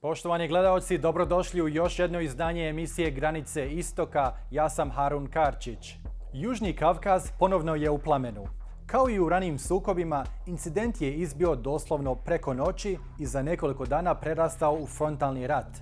Poštovani gledaoci, dobrodošli u još jedno izdanje emisije Granice Istoka. Ja sam Harun Karčić. Južni Kavkaz ponovno je u plamenu. Kao i u ranijim sukobima, incident je izbio doslovno preko noći i za nekoliko dana prerastao u frontalni rat.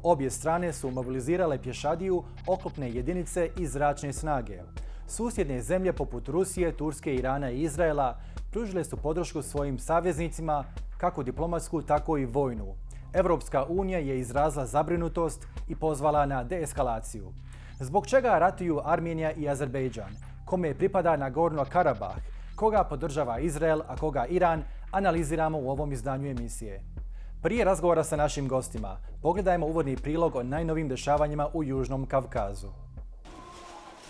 Obje strane su mobilizirale pješadiju, oklopne jedinice i zračne snage. Susjedne zemlje poput Rusije, Turske, Irana i Izraela pružile su podršku svojim saveznicima, kako diplomatsku, tako i vojnu. Europska unija je izrazila zabrinutost i pozvala na deeskalaciju. Zbog čega ratuju Armenija i Azerbejdžan? Kome pripada Nagorno-Karabakh? Koga podržava Izrael, a koga Iran? Analiziramo u ovom izdanju emisije. Prije razgovora sa našim gostima, pogledajmo uvodni prilog o najnovim dešavanjima u Južnom Kavkazu.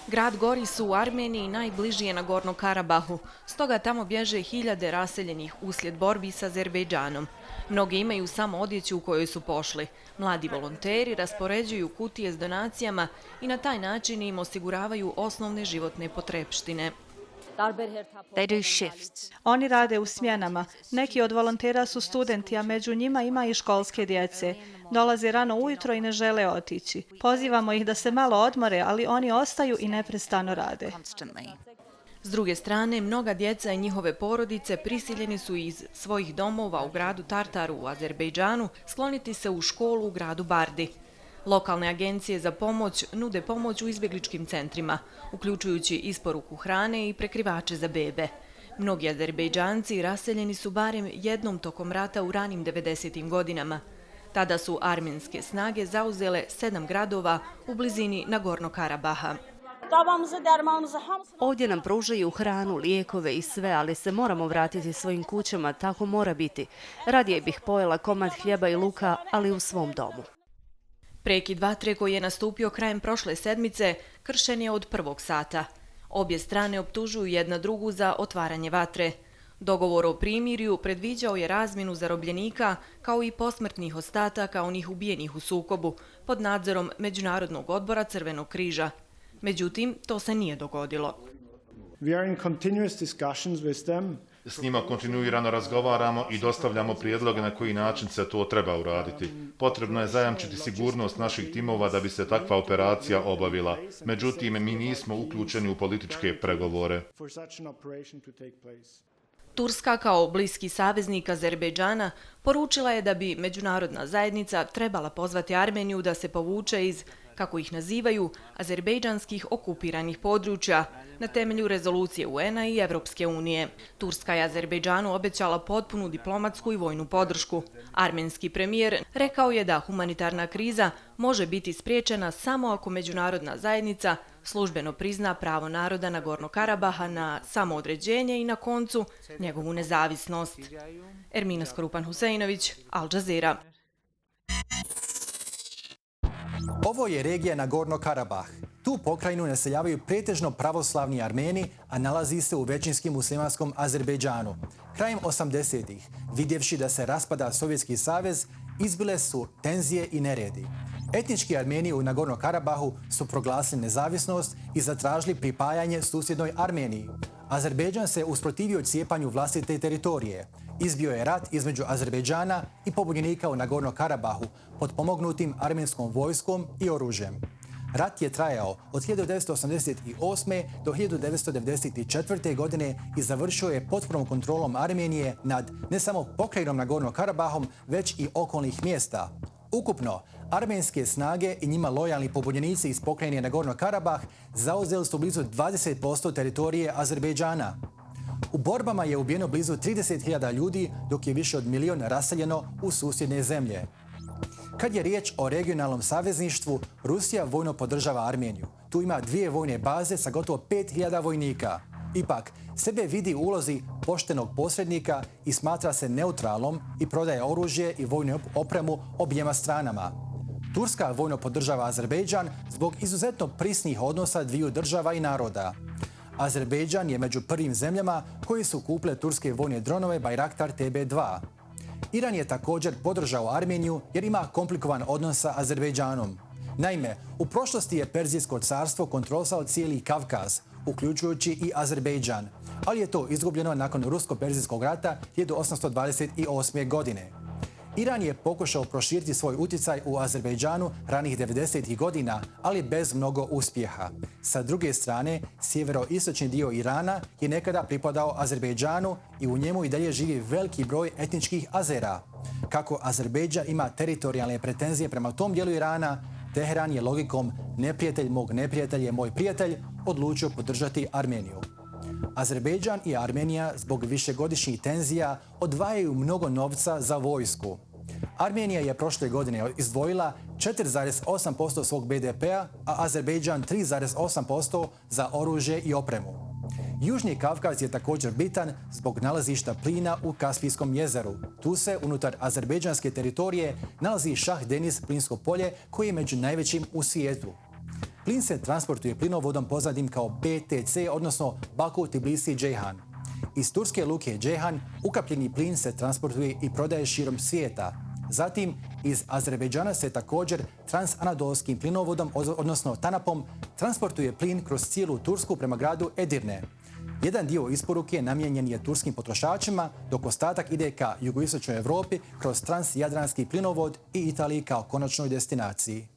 Grad Goris u Armeniji najbliži je Nagorno-Karabahu, stoga tamo bježe hiljade raseljenih uslijed borbi s Azerbejdžanom. Mnogi imaju samo odjeću u kojoj su pošli. Mladi volonteri raspoređuju kutije s donacijama i na taj način im osiguravaju osnovne životne potrepštine. Oni rade u smjenama. Neki od volontera su studenti, a među njima ima i školske djece. Dolaze rano ujutro i ne žele otići. Pozivamo ih da se malo odmore, ali oni ostaju i neprestano rade. S druge strane, mnoga djeca i njihove porodice prisiljeni su iz svojih domova u gradu Tartaru u Azerbejdžanu skloniti se u školu u gradu Bardi. Lokalne agencije za pomoć nude pomoć u izbjegličkim centrima, uključujući isporuku hrane i prekrivače za bebe. Mnogi Azerbejdžanci raseljeni su barem jednom tokom rata u ranim 90. godinama. Tada su armenske snage zauzele 7 gradova u blizini Nagorno-Karabaha. Ovdje nam pružaju hranu, lijekove i sve, ali se moramo vratiti svojim kućama, tako mora biti. Radije bih pojela komad hljeba i luka, ali u svom domu. Prekid vatre koji je nastupio krajem prošle sedmice kršen je od prvog sata. Obje strane optužuju jedna drugu za otvaranje vatre. Dogovor o primirju predviđao je razmjenu zarobljenika kao i posmrtnih ostataka onih ubijenih u sukobu pod nadzorom Međunarodnog odbora Crvenog križa. Međutim, to se nije dogodilo. S njima kontinuirano razgovaramo i dostavljamo prijedloge na koji način se to treba uraditi. Potrebno je zajamčiti sigurnost naših timova da bi se takva operacija obavila. Međutim, mi nismo uključeni u političke pregovore. Turska kao bliski saveznik Azerbejdžana poručila je da bi međunarodna zajednica trebala pozvati Armeniju da se povuče iz, kako ih nazivaju, azerbejdžanskih okupiranih područja na temelju rezolucije UN-a i Evropske unije. Turska je Azerbejdžanu obećala potpunu diplomatsku i vojnu podršku. Armenski premijer rekao je da humanitarna kriza može biti spriječena samo ako međunarodna zajednica službeno prizna pravo naroda Nagorno-Karabaha na samoodređenje i na koncu njegovu nezavisnost. Ermina Skorupan-Huseinović, Al Jazeera. Ovo je regija Nagorno-Karabakh. Tu pokrajinu naseljavaju pretežno pravoslavni Armeni, a nalazi se u većinskim muslimanskom Azerbejdžanu. Krajem 80-ih, vidjevši da se raspada Sovjetski savez, izbile su tenzije i neredi. Etnički Armeni u Nagorno-Karabahu su proglasili nezavisnost i zatražili pripajanje susjednoj Armeniji. Azerbejdžan se usprotivio cijepanju vlastite teritorije. Izbio je rat između Azerbejdžana i pobunjenika u Nagorno-Karabahu pod pomognutim armenskom vojskom i oružjem. Rat je trajao od 1988. do 1994. godine i završio je potpunom kontrolom Armenije nad ne samo pokrajinom Nagorno-Karabahom, već i okolnih mjesta. Ukupno, armenske snage i njima lojalni pobunjenici iz pokrajine Nagorno-Karabakh zauzeli su blizu 20% teritorije Azerbejdžana. U borbama je ubijeno blizu 30.000 ljudi, dok je više od 1 milion raseljeno u susjedne zemlje. Kad je riječ o regionalnom savezništvu, Rusija vojno podržava Armeniju. Tu ima 2 vojne baze sa gotovo 5.000 vojnika. Ipak, sebe vidi u ulozi poštenog posrednika i smatra se neutralnom i prodaje oružje i vojnu opremu objema stranama. Turska vojno podržava Azerbejdžan zbog izuzetno prisnih odnosa dviju država i naroda. Azerbejdžan je među prvim zemljama koji su kupile turske vojne dronove Bayraktar TB2. Iran je također podržao Armeniju jer ima komplikovan odnos sa Azerbejdžanom. Naime, u prošlosti je Perzijsko carstvo kontrolisalo cijeli Kavkaz, uključujući i Azerbejdžan, ali je to izgubljeno nakon Rusko-Perzijskog rata 1828. godine. Iran je pokušao proširiti svoj utjecaj u Azerbejdžanu ranih 90. godina, ali bez mnogo uspjeha. Sa druge strane, sjeveroistočni dio Irana je nekada pripadao Azerbejdžanu i u njemu i dalje živi veliki broj etničkih Azera. Kako Azerbejdžan ima teritorijalne pretenzije prema tom dijelu Irana, Teheran je logikom neprijatelj mog neprijatelj je moj prijatelj odlučio podržati Armeniju. Azerbejdžan i Armenija zbog višegodišnjih tenzija odvajaju mnogo novca za vojsku. Armenija je prošle godine izdvojila 4,8% svog BDP-a, a Azerbejdžan 3,8% za oružje i opremu. Južni Kavkaz je također bitan zbog nalazišta plina u Kaspijskom jezeru. Tu se unutar azerbejdžanske teritorije nalazi Šah Deniz plinsko polje koje je među najvećim u svijetu. Plin se transportuje plinovodom poznatim kao BTC, odnosno Baku Tbilisi Ceyhan. Iz turske luke Ceyhan ukapljeni plin se transportuje i prodaje širom svijeta. Zatim, iz Azerbejdžana se također transanadolskim plinovodom, odnosno TANAP-om, transportuje plin kroz cijelu Tursku prema gradu Edirne. Jedan dio isporuke namijenjen je turskim potrošačima, dok ostatak ide ka jugoistočnoj Europi kroz transjadranski plinovod i Italiji kao konačnoj destinaciji.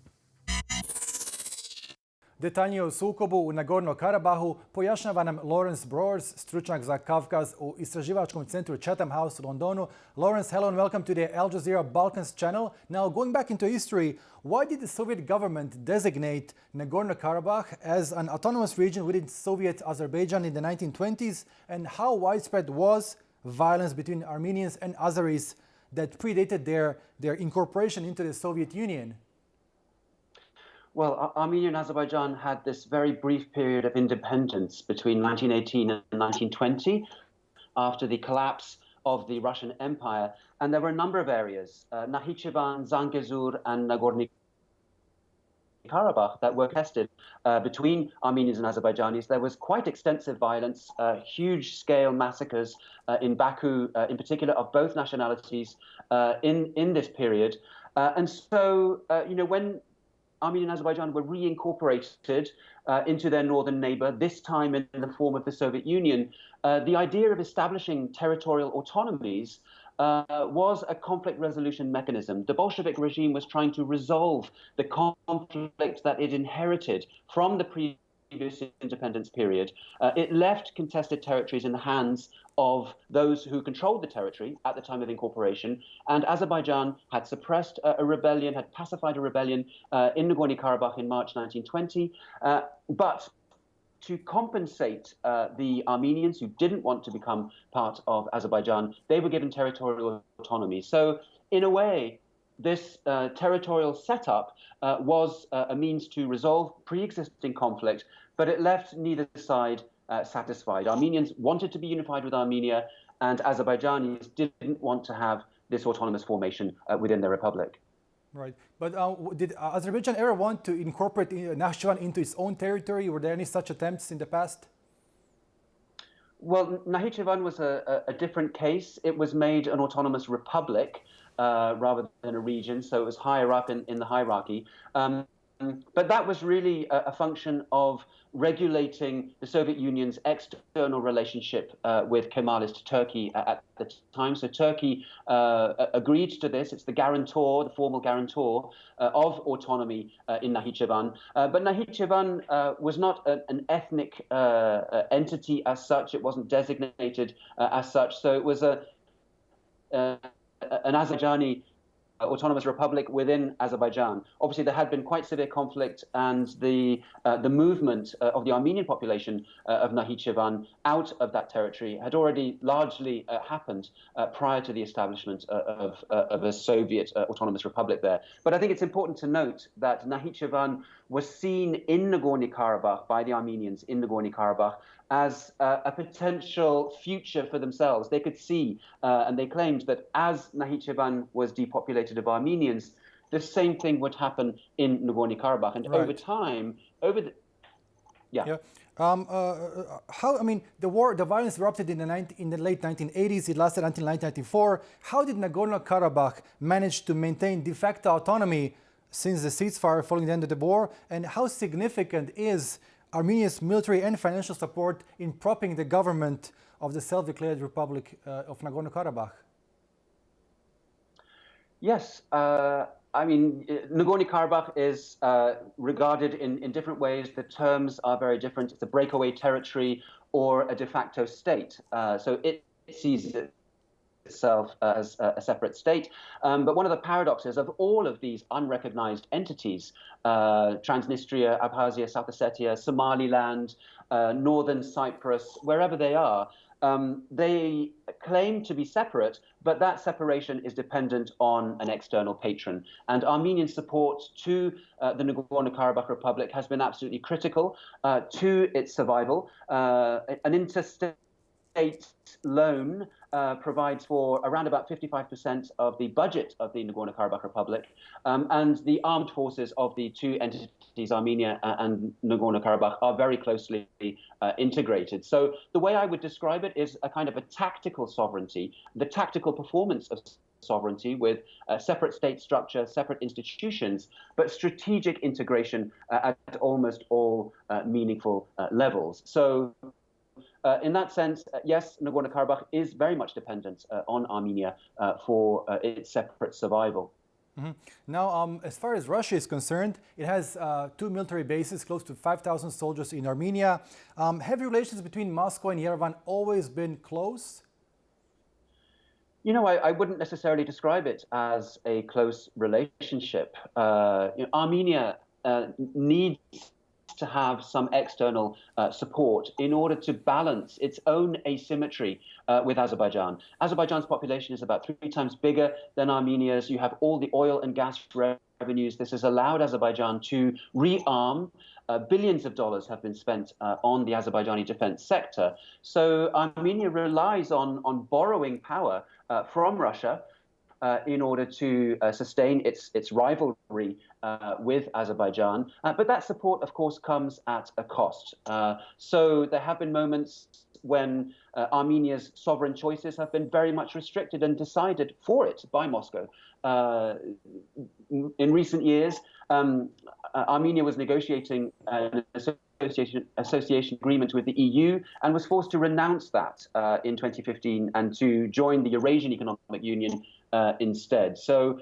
Detaljnije o sukobu u Nagorno-Karabahu pojašnjava nam Laurence Broers, stručnjak za Kavkaz u istraživačkom centru Chatham House u Londonu. Lawrence, hello and welcome to the Al Jazeera Balkans channel. Now, going back into history, why did the Soviet government designate Nagorno-Karabakh as an autonomous region within Soviet Azerbaijan in the 1920s? And how widespread was violence between Armenians and Azeris that predated their incorporation into the Soviet Union? Well, Armenia and Azerbaijan had this very brief period of independence between 1918 and 1920 after the collapse of the Russian Empire. And there were a number of areas, Nakhichevan, Zangezur, and Nagorno-Karabakh, that were contested between Armenians and Azerbaijanis. There was quite extensive violence, huge-scale massacres in Baku, in particular, of both nationalities in this period. And so, when Armenia and Azerbaijan were reincorporated into their northern neighbor, this time in the form of the Soviet Union. The idea of establishing territorial autonomies was a conflict resolution mechanism. The Bolshevik regime was trying to resolve the conflict that it inherited from the previous independence period. It left contested territories in the hands of those who controlled the territory at the time of incorporation, and Azerbaijan had suppressed a rebellion, had pacified a rebellion in Nagorno-Karabakh in March 1920. But to compensate the Armenians who didn't want to become part of Azerbaijan, they were given territorial autonomy. So, in a way, this territorial setup was a means to resolve pre-existing conflict, but it left neither side satisfied. Armenians wanted to be unified with Armenia, and Azerbaijanis didn't want to have this autonomous formation within their republic. Right. But did Azerbaijan ever want to incorporate Nakhchivan into its own territory? Were there any such attempts in the past? Well, Nakhichevan was a different case. It was made an autonomous republic rather than a region, so it was higher up in the hierarchy. But that was really a function of regulating the Soviet Union's external relationship with Kemalist Turkey at the time. So Turkey agreed to this. It's the guarantor, the formal guarantor of autonomy in Nakhichevan. But Nakhichevan was not an ethnic entity as such. It wasn't designated as such. So it was an Azerbaijani autonomous republic within Azerbaijan. Obviously, there had been quite severe conflict, and the movement of the Armenian population of Nakhichevan out of that territory had already largely happened prior to the establishment of a Soviet autonomous republic there. But I think it's important to note that Nakhichevan was seen in Nagorno-Karabakh by the Armenians in Nagorno-Karabakh as a potential future for themselves. They could see, and they claimed that as Nakhichevan was depopulated of Armenians, the same thing would happen in Nagorno-Karabakh. And right. over time, the violence erupted in the late 1980s. It lasted until 1994. How did Nagorno-Karabakh manage to maintain de facto autonomy since the ceasefire following the end of the war? And how significant is Armenia's military and financial support in propping the government of the self-declared Republic of Nagorno-Karabakh? Yes. I mean, Nagorno-Karabakh is regarded in different ways. The terms are very different. It's a breakaway territory or a de facto state. So it sees itself as a separate state. But one of the paradoxes of all of these unrecognized entities, Transnistria, Abkhazia, South Ossetia, Somaliland, Northern Cyprus, wherever they are, they claim to be separate, but that separation is dependent on an external patron. And Armenian support to the Nagorno-Karabakh Republic has been absolutely critical to its survival. An interstate loan provides for around about 55% of the budget of the Nagorno-Karabakh Republic, and the armed forces of the two entities, Armenia and Nagorno-Karabakh, are very closely integrated. So the way I would describe it is a kind of a tactical sovereignty, the tactical performance of sovereignty with a separate state structure, separate institutions, but strategic integration at almost all meaningful levels. So in that sense, yes, Nagorno-Karabakh is very much dependent on Armenia for its separate survival. Mm-hmm. Now, as far as Russia is concerned, it has 2 military bases, close to 5,000 soldiers in Armenia. Have relations between Moscow and Yerevan always been close? You know, I wouldn't necessarily describe it as a close relationship. Armenia needs to have some external support in order to balance its own asymmetry with Azerbaijan. Azerbaijan's population is about 3 times bigger than Armenia's. You have all the oil and gas revenues. This has allowed Azerbaijan to rearm. Billions of dollars have been spent on the Azerbaijani defense sector. So Armenia relies on borrowing power from Russia in order to sustain its rivalry with Azerbaijan. But that support, of course, comes at a cost. So there have been moments when Armenia's sovereign choices have been very much restricted and decided for it by Moscow. In recent years, Armenia was negotiating an association agreement with the EU and was forced to renounce that in 2015 and to join the Eurasian Economic Union instead. So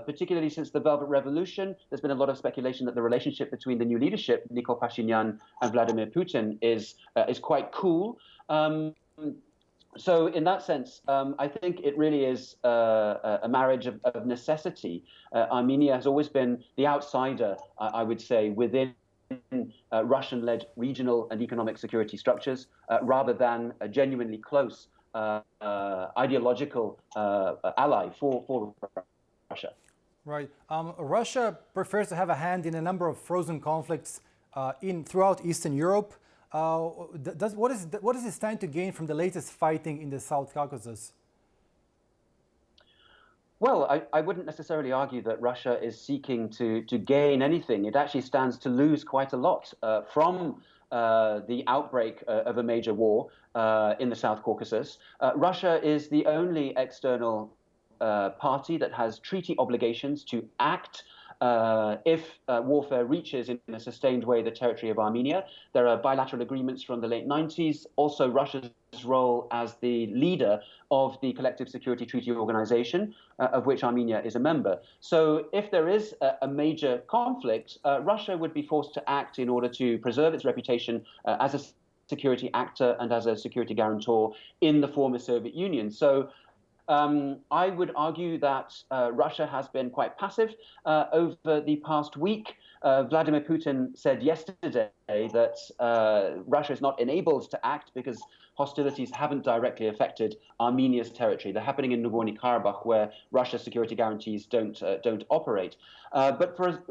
particularly since the Velvet Revolution, there's been a lot of speculation that the relationship between the new leadership, Nikol Pashinyan and Vladimir Putin, is quite cool. So in that sense, I think it really is a marriage of necessity. Armenia has always been the outsider, I would say, within Russian-led regional and economic security structures, rather than a genuinely close ideological ally for Russia. Right. Russia prefers to have a hand in a number of frozen conflicts throughout Eastern Europe. What is it stand to gain from the latest fighting in the South Caucasus? Well, I wouldn't necessarily argue that Russia is seeking to gain anything. It actually stands to lose quite a lot from the outbreak of a major war in the South Caucasus. Russia is the only external party that has treaty obligations to act if warfare reaches in a sustained way the territory of Armenia. There are bilateral agreements from the late 90s. Also, Russia's role as the leader of the Collective Security Treaty Organization, of which Armenia is a member. So if there is a major conflict, Russia would be forced to act in order to preserve its reputation as a security actor and as a security guarantor in the former Soviet Union. So I would argue that Russia has been quite passive over the past week. Vladimir Putin said yesterday that Russia is not enabled to act because hostilities haven't directly affected Armenia's territory. They're happening in Nagorno-Karabakh, where Russia's security guarantees don't operate. But for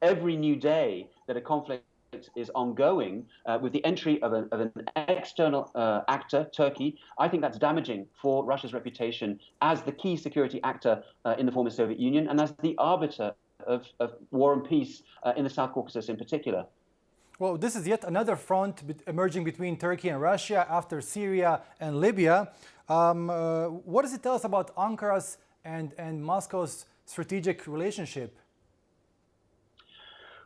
every new day that a conflict is ongoing, with the entry of an external actor, Turkey, I think that's damaging for Russia's reputation as the key security actor in the former Soviet Union and as the arbiter of war and peace in the South Caucasus in particular. Well, this is yet another front emerging between Turkey and Russia after Syria and Libya. What does it tell us about Ankara's and Moscow's strategic relationship?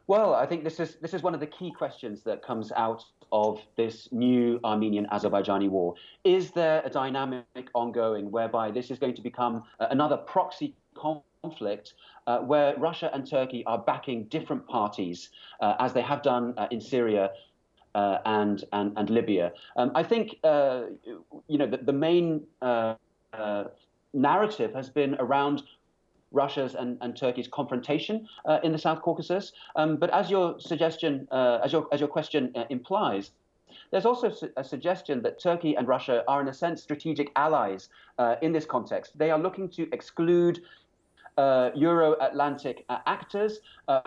Well, I think this is one of the key questions that comes out of this new Armenian-Azerbaijani war. Is there a dynamic ongoing whereby this is going to become another proxy conflict where Russia and Turkey are backing different parties, as they have done in Syria and Libya. I think the main narrative has been around Russia's and Turkey's confrontation in the South Caucasus. But as your suggestion, as your question implies, there's also a suggestion that Turkey and Russia are, in a sense, strategic allies in this context. They are looking to exclude Euro-Atlantic actors.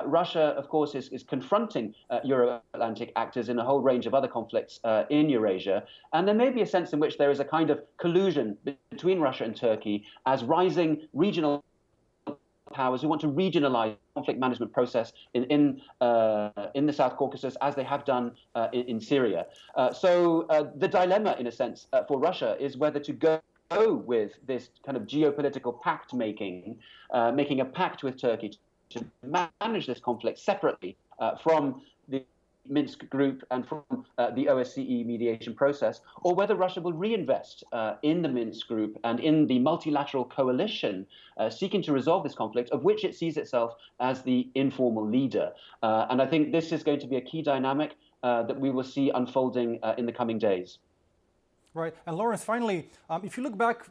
Russia, of course, is confronting Euro-Atlantic actors in a whole range of other conflicts in Eurasia. And there may be a sense in which there is a kind of collusion between Russia and Turkey as rising regional powers who want to regionalize the conflict management process in the South Caucasus, as they have done in Syria. So the dilemma, in a sense, for Russia is whether to go with this kind of geopolitical pact making a pact with Turkey to manage this conflict separately from the Minsk group and from the OSCE mediation process, or whether Russia will reinvest in the Minsk group and in the multilateral coalition seeking to resolve this conflict, of which it sees itself as the informal leader. And I think this is going to be a key dynamic that we will see unfolding in the coming days. Right. And Laurence, finally, if you look back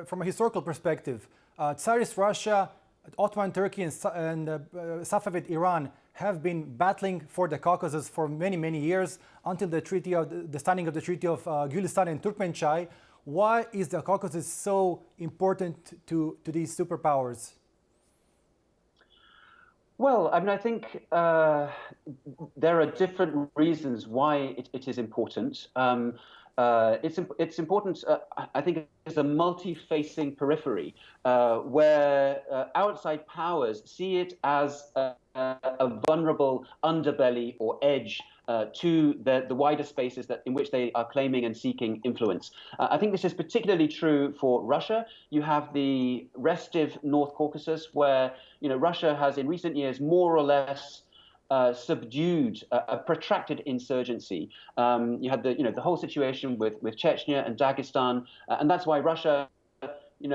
from a historical perspective, Tsarist Russia, Ottoman Turkey and Safavid Iran have been battling for the Caucasus for many, many years until the signing of the Treaty of Gülistan and Turkmenchai. Why is the Caucasus so important to these superpowers? Well, I mean, I think there are different reasons why it is important. It's important, I think, as a multi-facing periphery where outside powers see it as a vulnerable underbelly or edge to the wider spaces in which they are claiming and seeking influence. I think this is particularly true for Russia. You have the restive North Caucasus, where Russia has in recent years more or less subdued a protracted insurgency. You had the whole situation with Chechnya and Dagestan, and that's why Russia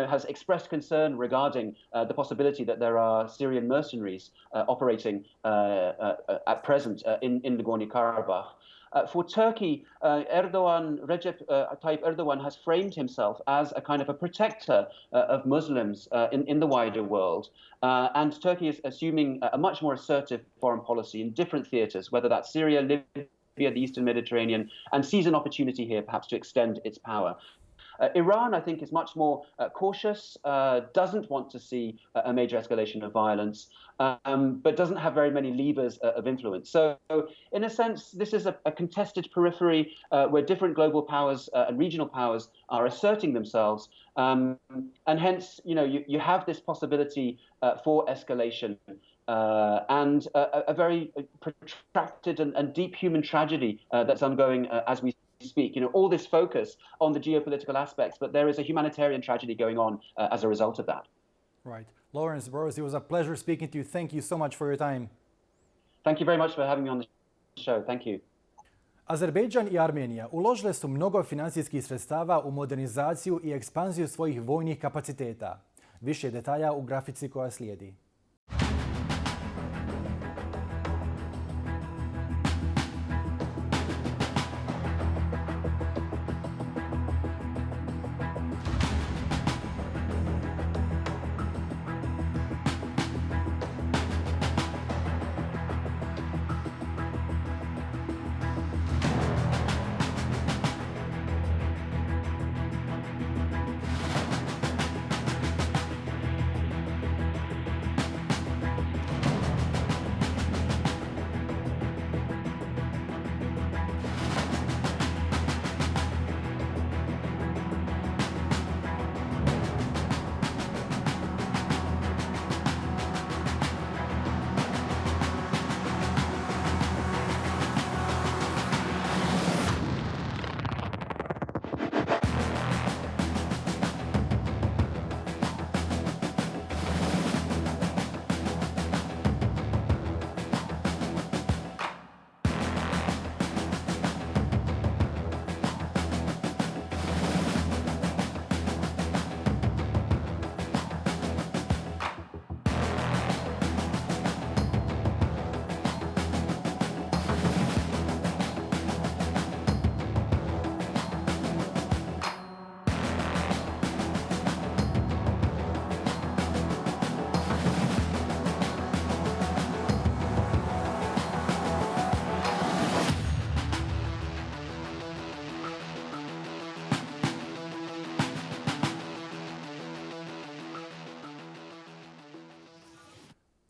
has expressed concern regarding the possibility that there are Syrian mercenaries operating at present in Nagorno-Karabakh. For Turkey, Recep Tayyip Erdogan has framed himself as a kind of a protector of Muslims in the wider world. And Turkey is assuming a much more assertive foreign policy in different theaters, whether that's Syria, Libya, the Eastern Mediterranean, and sees an opportunity here perhaps to extend its power. Iran, I think, is much more cautious, doesn't want to see a major escalation of violence, but doesn't have very many levers of influence. So, in a sense, this is a contested periphery where different global powers and regional powers are asserting themselves. And hence, you have this possibility for escalation and a very protracted and deep human tragedy that's ongoing as we speak. All this focus on the geopolitical aspects, but there is a humanitarian tragedy going on as a result of that. Right. Laurence Broers, it was a pleasure speaking to you. Thank you so much for your time. Thank you very much for having me on the show. Thank you. Azerbejdžan i Armenija uložile su mnogo financijskih sredstava u modernizaciju i ekspanziju svojih vojnih kapaciteta. Više detalja u grafici koja slijedi.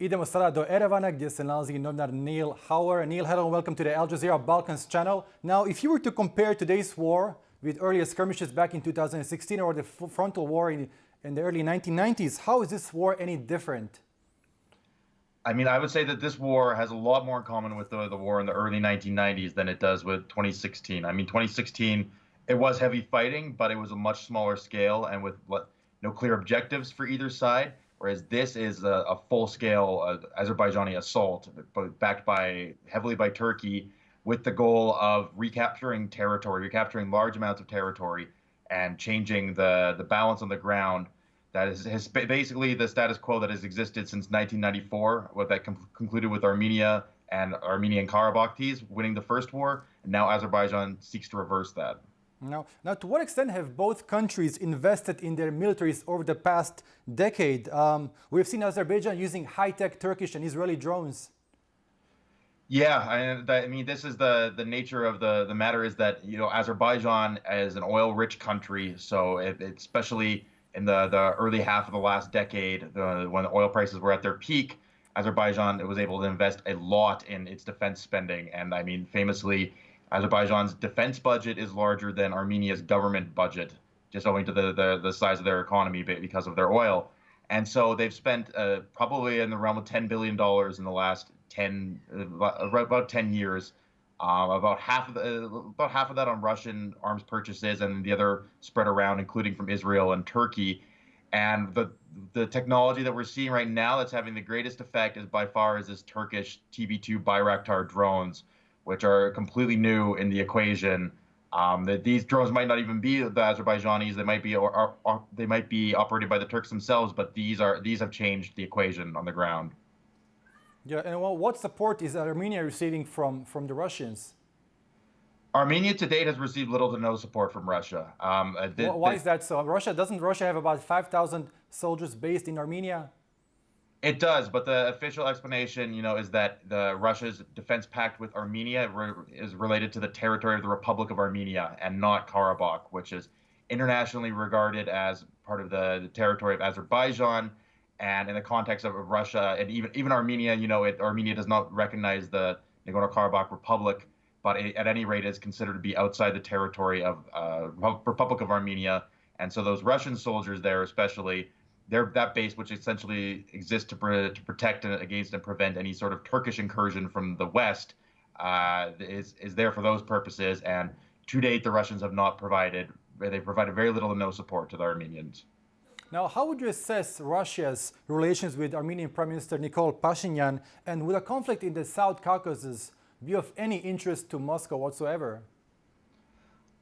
Idemo sada do Erevana gdje se nalazi novinar Neil Hauer. Neil, hello and welcome to the Al Jazeera Balkans channel. Now, if you were to compare today's war with earlier skirmishes back in 2016 or the frontal war in the early 1990s, how is this war any different? I mean, I would say that this war has a lot more in common with the war in the early 1990s than it does with 2016. I mean, 2016, it was heavy fighting, but it was a much smaller scale and with no clear objectives for either side. Whereas this is a full-scale Azerbaijani assault, backed heavily by Turkey, with the goal of recapturing large amounts of territory, and changing the balance on the ground. That is basically the status quo that has existed since 1994, what that concluded with Armenia and Armenian Karabakh winning the first war, and now Azerbaijan seeks to reverse that. Now, to what extent have both countries invested in their militaries over the past decade? We've seen Azerbaijan using high-tech Turkish and Israeli drones. Yeah, I mean, this is the nature of the matter is that, Azerbaijan is an oil-rich country, so especially in the early half of the last decade, when the oil prices were at their peak, Azerbaijan was able to invest a lot in its defense spending. And I mean, famously, Azerbaijan's defense budget is larger than Armenia's government budget, just owing to the size of their economy because of their oil. And so they've spent probably in the realm of $10 billion in the last about 10 years. About half of that on Russian arms purchases, and the other spread around, including from Israel and Turkey. And the technology that we're seeing right now that's having the greatest effect is by far this Turkish TB2 Bayraktar drones, which are completely new in the equation. That these drones might not even be the Azerbaijanis; they might be operated by the Turks themselves. But these have changed the equation on the ground. Yeah, and what support is Armenia receiving from the Russians? Armenia to date has received little to no support from Russia. Why is that so? Doesn't Russia have about 5,000 soldiers based in Armenia? It does, but the official explanation, is that Russia's defense pact with Armenia is related to the territory of the Republic of Armenia and not Karabakh, which is internationally regarded as part of the territory of Azerbaijan. And in the context of Russia and even Armenia, Armenia does not recognize the Nagorno-Karabakh Republic, but at any rate is considered to be outside the territory of Republic of Armenia. And so those Russian soldiers there, especially, that base, which essentially exists to protect against and prevent any sort of Turkish incursion from the West, is there for those purposes. And to date, the Russians have not provided very little to no support to the Armenians. Now, how would you assess Russia's relations with Armenian Prime Minister Nikol Pashinyan, and would a conflict in the South Caucasus be of any interest to Moscow whatsoever?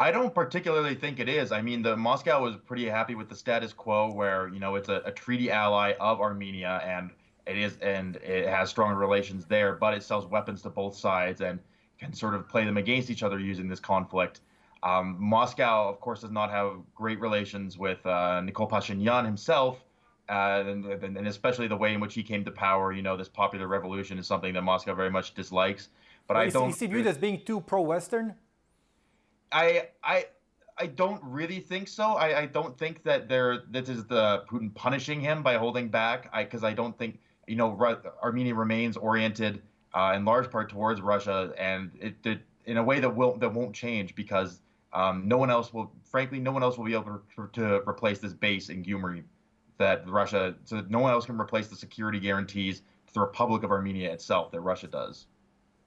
I don't particularly think it is. I mean, Moscow was pretty happy with the status quo, where it's a treaty ally of Armenia, and it has strong relations there, but it sells weapons to both sides and can sort of play them against each other using this conflict. Moscow, of course, does not have great relations with Nikol Pashinyan himself, and especially the way in which he came to power. This popular revolution is something that Moscow very much dislikes. But is he viewed as being too pro-Western? I don't really think so. I don't think that this is the Putin punishing him by holding back. Because I don't think Armenia remains oriented in large part towards Russia, and it in a way that won't change, because no one else will be able to replace this base in Gyumri so no one else can replace the security guarantees to the Republic of Armenia itself that Russia does.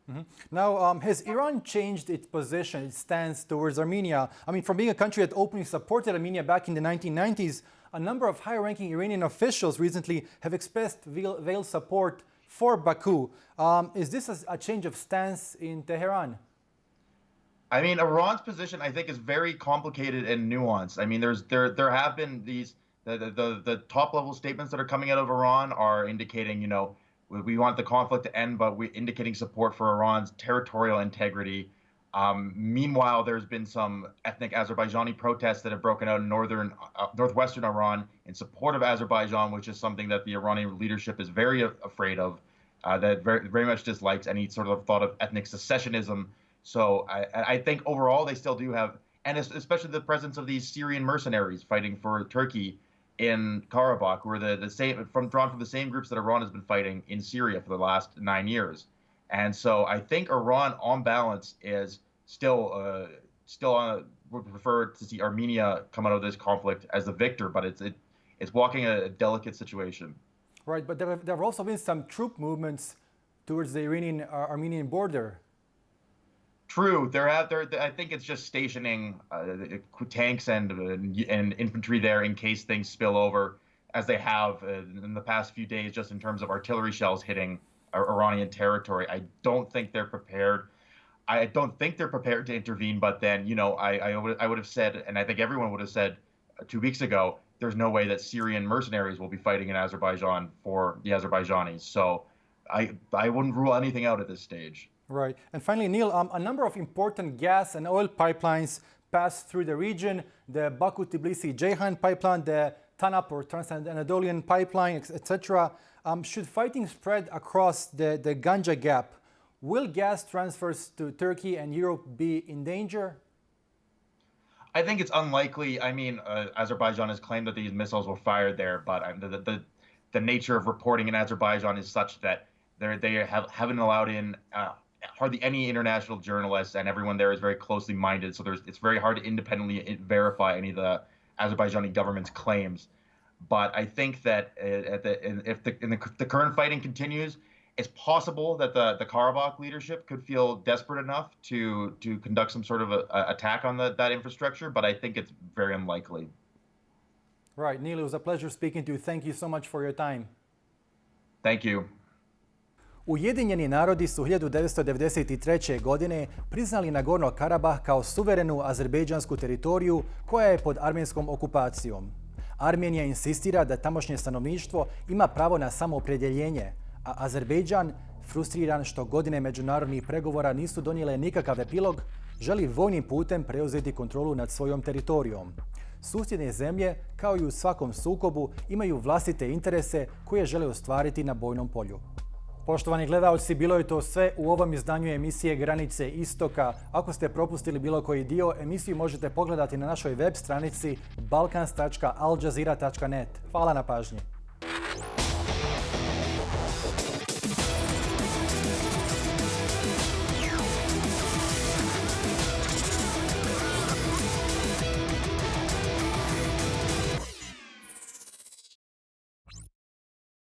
Mm-hmm. Now, has Iran changed its position, its stance towards Armenia? I mean, from being a country that openly supported Armenia back in the 1990s, a number of high-ranking Iranian officials recently have expressed veiled support for Baku. Is this a change of stance in Tehran? I mean, Iran's position, I think, is very complicated and nuanced. I mean, there have been the top level statements that are coming out of Iran are indicating, we want the conflict to end, but we're indicating support for Iran's territorial integrity. Meanwhile, there's been some ethnic Azerbaijani protests that have broken out in northwestern Iran in support of Azerbaijan, which is something that the Iranian leadership is very afraid of, that very much dislikes any sort of thought of ethnic secessionism. So I think overall they still do have, and especially the presence of these Syrian mercenaries fighting for Turkey in Karabakh, who are the same drawn from the same groups that Iran has been fighting in Syria for the last 9 years. And so I think Iran, on balance, is still would prefer to see Armenia come out of this conflict as the victor, but it's walking a delicate situation. Right, but there have also been some troop movements towards the Iranian-Armenian border. True, I think it's just stationing tanks and infantry there in case things spill over, as they have in the past few days, just in terms of artillery shells hitting Iranian territory. I don't think they're prepared. To intervene, but then, I would have said, and I think everyone would have said 2 weeks ago, there's no way that Syrian mercenaries will be fighting in Azerbaijan for the Azerbaijanis. So I wouldn't rule anything out at this stage. Right. And finally, Neil, a number of important gas and oil pipelines pass through the region. The Baku-Tbilisi-Ceyhan pipeline, the TANAP or Trans-Anatolian pipeline, etc. Should fighting spread across the Ganja Gap, will gas transfers to Turkey and Europe be in danger? I think it's unlikely. I mean, Azerbaijan has claimed that these missiles were fired there, but the nature of reporting in Azerbaijan is such that they haven't allowed in hardly any international journalists, and everyone there is very closely minded. So it's very hard to independently verify any of the Azerbaijani government's claims. But I think that if the current fighting continues, it's possible that the Karabakh leadership could feel desperate enough to conduct some sort of attack on that infrastructure, but I think it's very unlikely. Right. Neil, it was a pleasure speaking to you. Thank you so much for your time. Thank you. Ujedinjeni narodi su 1993. godine priznali Nagorno-Karabakh kao suverenu azerbejdžansku teritoriju koja je pod armenskom okupacijom. Armenija insistira da tamošnje stanovništvo ima pravo na samoopredjeljenje, a Azerbejdžan, frustriran što godine međunarodnih pregovora nisu donijele nikakav epilog, želi vojnim putem preuzeti kontrolu nad svojom teritorijom. Susjedne zemlje, kao i u svakom sukobu, imaju vlastite interese koje žele ostvariti na bojnom polju. Poštovani gledaoci, bilo je to sve u ovom izdanju emisije Granice Istoka. Ako ste propustili bilo koji dio, emisiju možete pogledati na našoj web stranici balkans.aljazeera.net. Hvala na pažnji.